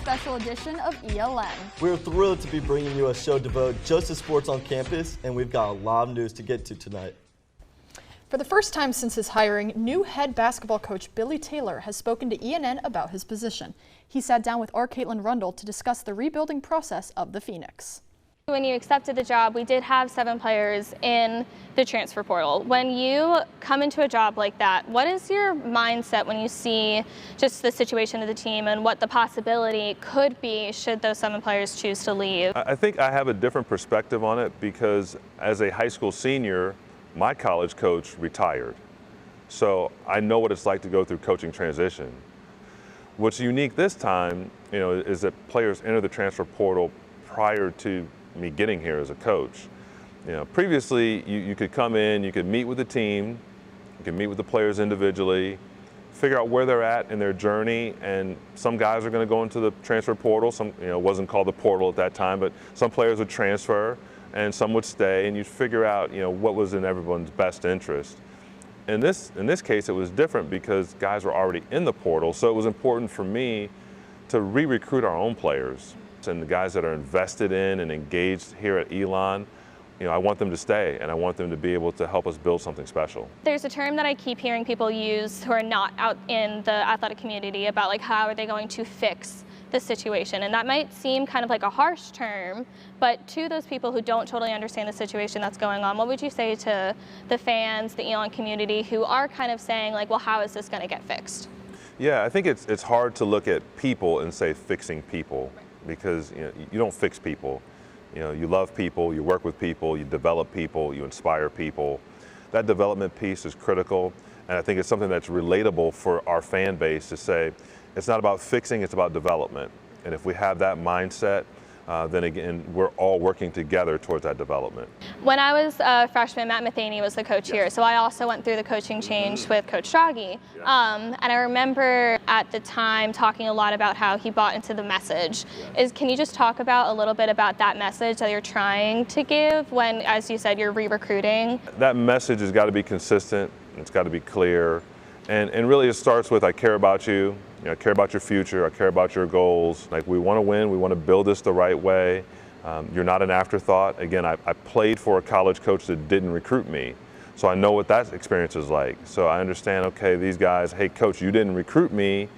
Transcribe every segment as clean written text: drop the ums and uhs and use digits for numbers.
special edition of ELN. We're thrilled to be bringing you a show devoted just to sports on campus, and we've got a lot of news to get to tonight. For the first time since his hiring, new head basketball coach Billy Taylor has spoken to ENN about his position. He sat down with our Caitlin Rundle to discuss the rebuilding process of the Phoenix. When you accepted the job, we did have 7 players in the transfer portal. When you come into a job like that, what is your mindset when you see just the situation of the team and what the possibility could be should those 7 players choose to leave? I think I have a different perspective on it because as a high school senior, my college coach retired. So I know what it's like to go through coaching transition. What's unique this time, is that players enter the transfer portal prior to me getting here as a coach. Previously you could come in, you could meet with the team, you could meet with the players individually, figure out where they're at in their journey, and some guys are going to go into the transfer portal. Some, it wasn't called the portal at that time, but some players would transfer and some would stay, and you'd figure out, what was in everyone's best interest. In this case, it was different because guys were already in the portal, so it was important for me to re-recruit our own players. And the guys that are invested in and engaged here at Elon, I want them to stay, and I want them to be able to help us build something special. There's a term that I keep hearing people use who are not out in the athletic community about like how are they going to fix the situation, and that might seem kind of like a harsh term, but to those people who don't totally understand the situation that's going on, what would you say to the fans, the Elon community who are kind of saying like, well, how is this going to get fixed? Yeah, I think it's hard to look at people and say fixing people. Because you don't fix people. You love people, you work with people, you develop people, you inspire people. That development piece is critical, and I think it's something that's relatable for our fan base to say, it's not about fixing, it's about development. And if we have that mindset, then again, we're all working together towards that development. When I was a freshman, Matt Matheny was the coach here, so I also went through the coaching change with Coach Stragi. And I remember at the time talking a lot about how he bought into the message. Can you just talk about a little bit about that message that you're trying to give when, as you said, you're re-recruiting? That message has got to be consistent, it's got to be clear, and really it starts with I care about you. I care about your future, I care about your goals. Like, we want to win, we want to build this the right way. You're not an afterthought. Again, I played for a college coach that didn't recruit me, so I know what that experience is like. So I understand, okay, these guys, hey coach, you didn't recruit me,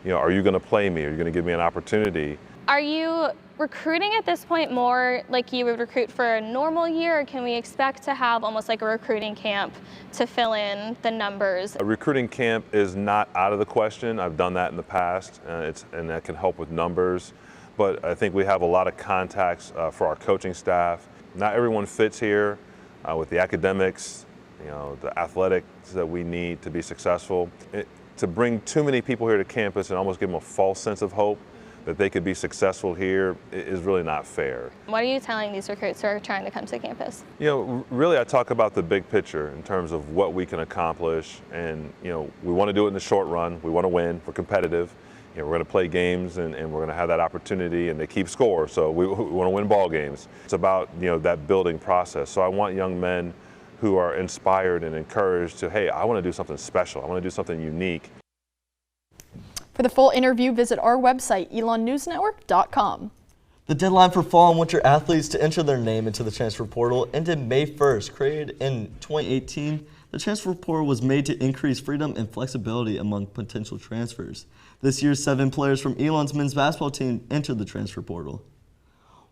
are you going to play me? Are you going to give me an opportunity? Are you recruiting at this point more like you would recruit for a normal year, or can we expect to have almost like a recruiting camp to fill in the numbers? A recruiting camp is not out of the question. I've done that in the past, and that can help with numbers. But I think we have a lot of contacts for our coaching staff. Not everyone fits here with the academics, the athletics that we need to be successful. To bring too many people here to campus and almost give them a false sense of hope that they could be successful here is really not fair. What are you telling these recruits who are trying to come to campus? Really I talk about the big picture in terms of what we can accomplish, and we want to do it in the short run. We want to win, we're competitive. We're going to play games, and we're going to have that opportunity, and they keep score, so we want to win ball games. It's about that building process. So I want young men who are inspired and encouraged to, hey, I want to do something special, I want to do something unique. For the full interview, visit our website, elonnewsnetwork.com. The deadline for fall and winter athletes to enter their name into the transfer portal ended May 1st. Created in 2018, the transfer portal was made to increase freedom and flexibility among potential transfers. This year, 7 players from Elon's men's basketball team entered the transfer portal.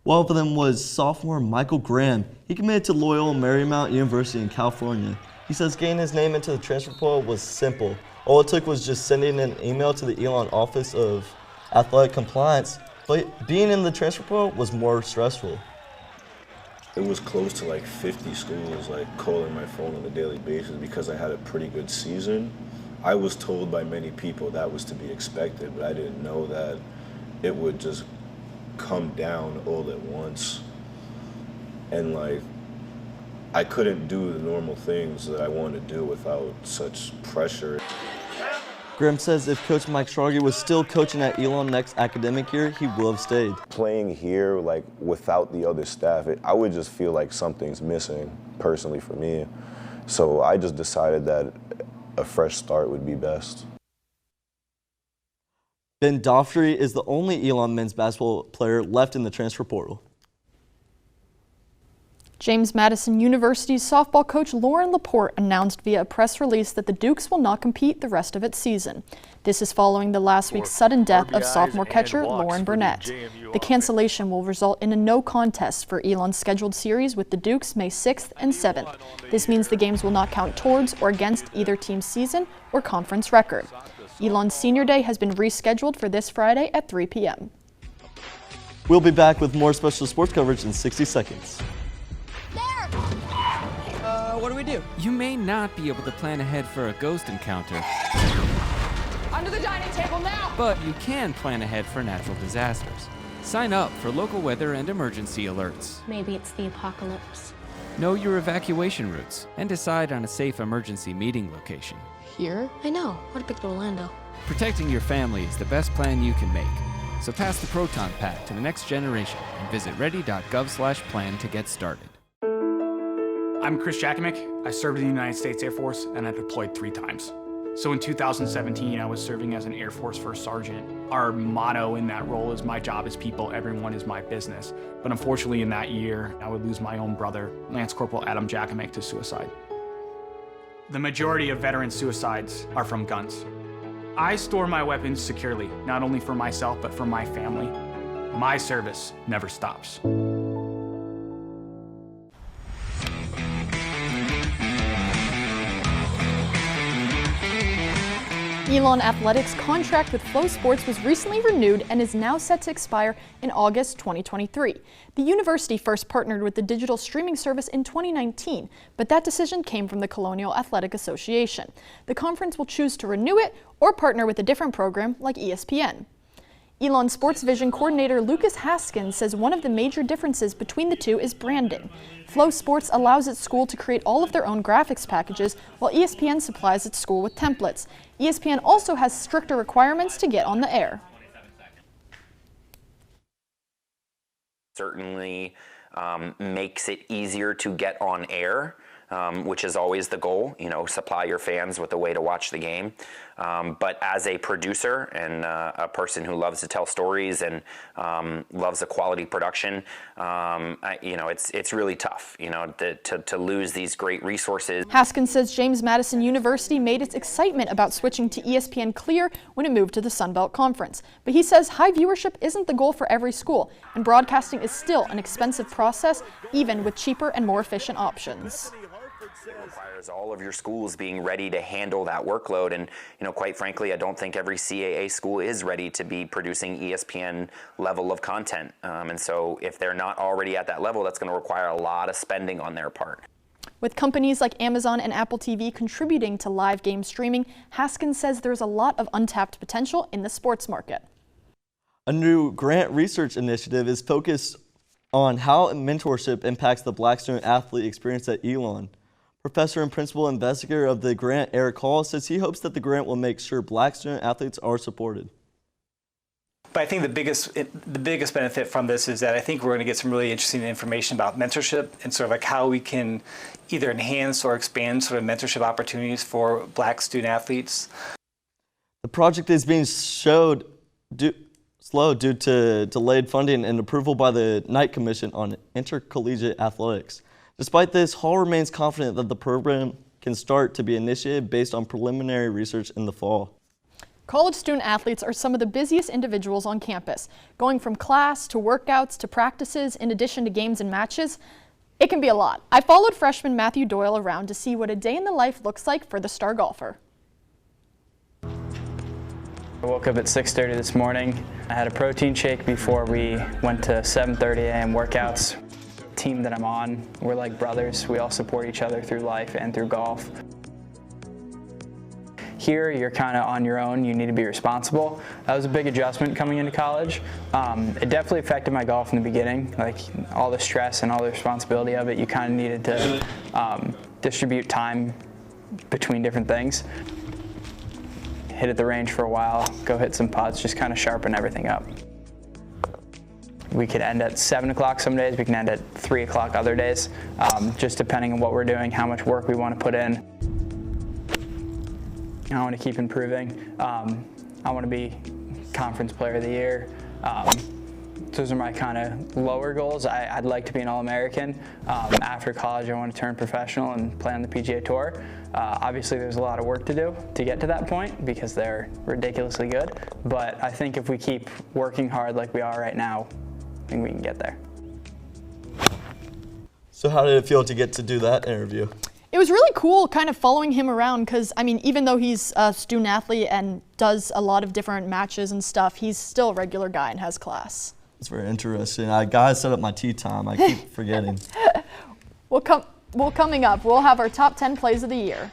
One of them was sophomore Michael Graham. He committed to Loyola Marymount University in California. He says getting his name into the transfer portal was simple. All it took was just sending an email to the Elon Office of Athletic Compliance, but being in the transfer portal was more stressful. It was close to like 50 schools calling my phone on a daily basis because I had a pretty good season. I was told by many people that was to be expected, but I didn't know that it would just come down all at once. And I couldn't do the normal things that I wanted to do without such pressure. Graham says if Coach Mike Stragi was still coaching at Elon next academic year, he would have stayed. Playing here, without the other staff, I would just feel like something's missing, personally, for me. So I just decided that a fresh start would be best. Ben Doffrey is the only Elon men's basketball player left in the transfer portal. James Madison University's softball coach Lauren Laporte announced via a press release that the Dukes will not compete the rest of its season. This is following the last week's sudden death of sophomore catcher Lauren Burnett. The cancellation will result in a no contest for Elon's scheduled series with the Dukes May 6th and 7th. This means the games will not count towards or against either team's season or conference record. Elon's senior day has been rescheduled for this Friday at 3 p.m. We'll be back with more special sports coverage in 60 seconds. What do we do? You may not be able to plan ahead for a ghost encounter. Under the dining table now! But you can plan ahead for natural disasters. Sign up for local weather and emergency alerts. Maybe it's the apocalypse. Know your evacuation routes and decide on a safe emergency meeting location. Here? I know. Would have picked Orlando. Protecting your family is the best plan you can make. So pass the Proton Pack to the next generation and visit ready.gov/plan to get started. I'm Chris Jakovic. I served in the United States Air Force and I deployed 3 times. So in 2017, I was serving as an Air Force First Sergeant. Our motto in that role is my job is people, everyone is my business. But unfortunately in that year, I would lose my own brother, Lance Corporal Adam Jakovic, to suicide. The majority of veteran suicides are from guns. I store my weapons securely, not only for myself, but for my family. My service never stops. Elon Athletics' contract with Flow Sports was recently renewed and is now set to expire in August 2023. The university first partnered with the digital streaming service in 2019, but that decision came from the Colonial Athletic Association. The conference will choose to renew it or partner with a different program like ESPN. Elon Sports Vision coordinator Lucas Haskins says one of the major differences between the two is branding. Flow Sports allows its school to create all of their own graphics packages, while ESPN supplies its school with templates. ESPN also has stricter requirements to get on the air. Certainly makes it easier to get on air, which is always the goal, supply your fans with a way to watch the game. But as a producer and a person who loves to tell stories and loves a quality production, it's really tough, to lose these great resources. Haskins says James Madison University made its excitement about switching to ESPN clear when it moved to the Sun Belt Conference. But he says high viewership isn't the goal for every school, and broadcasting is still an expensive process, even with cheaper and more efficient options. It requires all of your schools being ready to handle that workload, and quite frankly, I don't think every CAA school is ready to be producing ESPN level of content, and so if they're not already at that level, that's going to require a lot of spending on their part. With companies like Amazon and Apple TV contributing to live game streaming, Haskins says there's a lot of untapped potential in the sports market. A new grant research initiative is focused on how mentorship impacts the Black student-athlete experience at Elon. Professor and principal investigator of the grant, Eric Hall, says he hopes that the grant will make sure Black student-athletes are supported. But I think the biggest benefit from this is that I think we're going to get some really interesting information about mentorship and sort of like how we can either enhance or expand sort of mentorship opportunities for Black student-athletes. The project is being slow due to delayed funding and approval by the Knight Commission on Intercollegiate Athletics. Despite this, Hall remains confident that the program can start to be initiated based on preliminary research in the fall. College student athletes are some of the busiest individuals on campus. Going from class to workouts to practices in addition to games and matches, it can be a lot. I followed freshman Matthew Doyle around to see what a day in the life looks like for the star golfer. I woke up at 6:30 this morning. I had a protein shake before we went to 7:30 a.m. workouts. Team that I'm on, we're like brothers. We all support each other through life and through golf. Here, you're kind of on your own. You need to be responsible. That was a big adjustment coming into college. It definitely affected my golf in the beginning, like all the stress and all the responsibility of it. You kind of needed to distribute time between different things. Hit at the range for a while, go hit some putts, just kind of sharpen everything up. We could end at 7 o'clock some days, we can end at 3 o'clock other days, just depending on what we're doing, how much work we want to put in. I want to keep improving. I want to be Conference Player of the Year. Those are my kind of lower goals. I'd like to be an All-American. After college, I want to turn professional and play on the PGA Tour. Obviously, there's a lot of work to do to get to that point because they're ridiculously good. But I think if we keep working hard like we are right now, I think we can get there. So how did it feel to get to do that interview? It was really cool kind of following him around because, I mean, even though he's a student athlete and does a lot of different matches and stuff, he's still a regular guy and has class. It's very interesting. I gotta set up my tea time. I keep forgetting. Coming up, we'll have our top 10 plays of the year.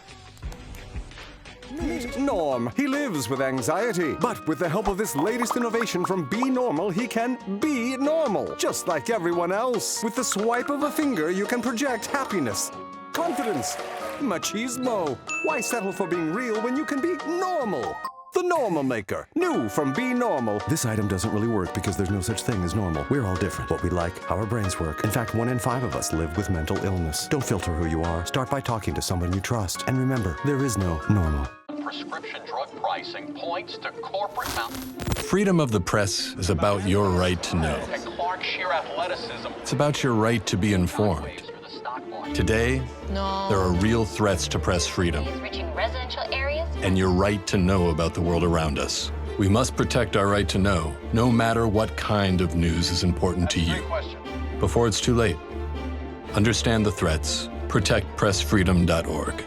Meet Norm. He lives with anxiety, but with the help of this latest innovation from Be Normal, he can be normal, just like everyone else. With the swipe of a finger, you can project happiness, confidence, machismo. Why settle for being real when you can be normal? The Normal Maker, new from Be Normal. This item doesn't really work because there's no such thing as normal. We're all different. What we like, how our brains work. In fact, 1 in 5 of us live with mental illness. Don't filter who you are. Start by talking to someone you trust. And remember, there is no normal. Prescription drug pricing points to corporate Freedom of the press is about your right to know. It's about your right to be informed. Today, there are real threats to press freedom and your right to know about the world around us. We must protect our right to know, no matter what kind of news is important to you. Before it's too late, understand the threats. ProtectPressFreedom.org.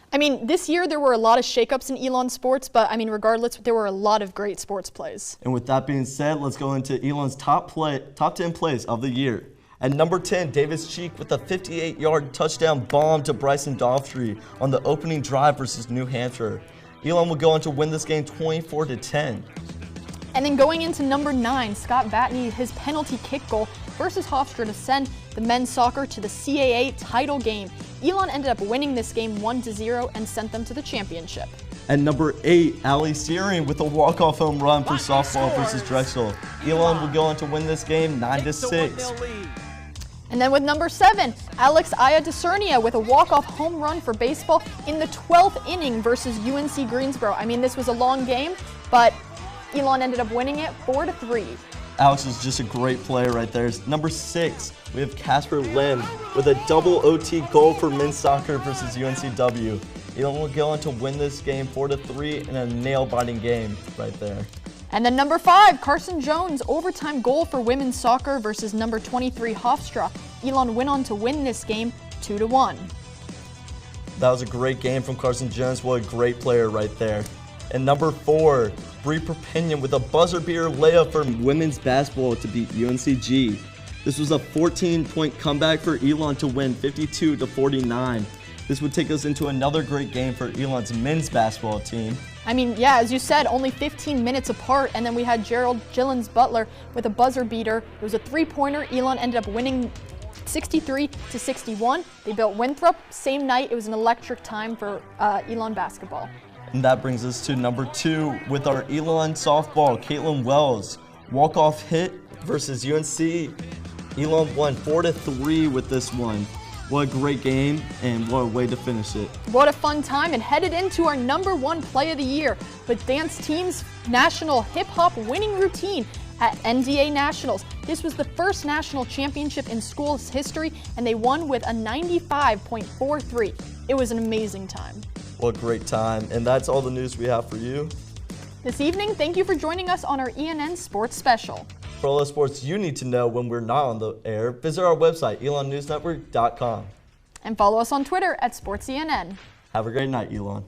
I mean, this year there were a lot of shakeups in Elon sports, but I mean, regardless, there were a lot of great sports plays. And with that being said, let's go into Elon's top 10 plays of the year. At number 10, Davis Cheek with a 58-yard touchdown bomb to Bryson Daughtry on the opening drive versus New Hampshire. Elon would go on to win this game 24-10. And then going into number 9, Scott Batney, his penalty kick goal versus Hofstra to send the men's soccer to the CAA title game. Elon ended up winning this game 1-0 and sent them to the championship. At number 8, Ali Searing with a walk-off home run for softball versus Drexel. Elon would go on to win this game 9-6. And then with number 7, Alex Aya DeCernia with a walk-off home run for baseball in the 12th inning versus UNC Greensboro. I mean, this was a long game, but Elon ended up winning it 4-3. Alex is just a great player right there. Number 6, we have Casper Lim with a double OT goal for men's soccer versus UNCW. Elon will go on to win this game 4-3 in a nail-biting game right there. And then number 5, Carson Jones, overtime goal for women's soccer versus number 23 Hofstra. Elon went on to win this game 2-1. That was a great game from Carson Jones. What a great player right there. And number 4, Bree Perpignan with a buzzer beater layup for women's basketball to beat UNCG. This was a 14-point comeback for Elon to win 52-49. This would take us into another great game for Elon's men's basketball team. I mean, yeah, as you said, only 15 minutes apart, and then we had Gerald Gillens Butler with a buzzer beater. It was a 3-pointer. Elon ended up winning 63-61. They built Winthrop. Same night, it was an electric time for Elon basketball. And that brings us to number 2 with our Elon softball, Caitlin Wells. Walk-off hit versus UNC. Elon won 4-3 with this one. What a great game, and what a way to finish it. What a fun time, and headed into our number 1 play of the year with Dance Team's National Hip Hop Winning Routine at NDA Nationals. This was the first national championship in school's history, and they won with a 95.43. It was an amazing time. What a great time, and that's all the news we have for you. This evening, thank you for joining us on our ENN Sports Special. For all the sports you need to know when we're not on the air, visit our website, elonnewsnetwork.com. And follow us on Twitter at SportsENN. Have a great night, Elon.